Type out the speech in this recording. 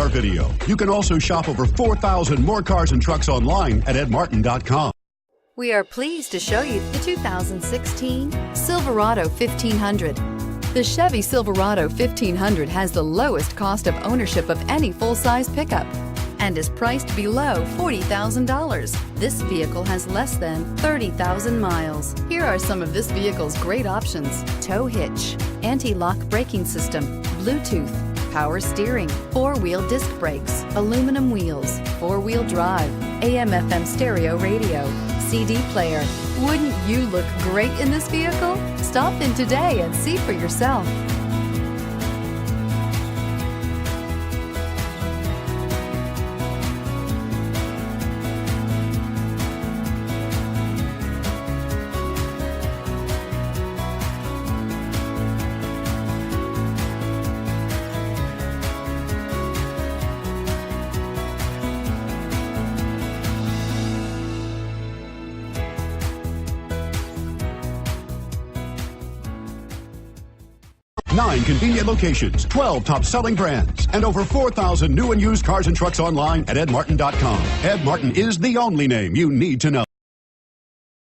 our video. You can also shop over 4,000 more cars and trucks online at edmartin.com. We are pleased to show you the 2016 Silverado 1500. The Chevy Silverado 1500 has the lowest cost of ownership of any full-size pickup and is priced below $40,000. This vehicle has less than 30,000 miles. Here are some of this vehicle's great options: tow hitch, anti-lock braking system, Bluetooth, power steering, four-wheel disc brakes, aluminum wheels, four-wheel drive, AM/FM stereo radio, CD player. Wouldn't you look great in this vehicle? Stop in today and see for yourself. Nine convenient locations, 12 top-selling brands, and over 4,000 new and used cars and trucks online at edmartin.com. Ed Martin is the only name you need to know.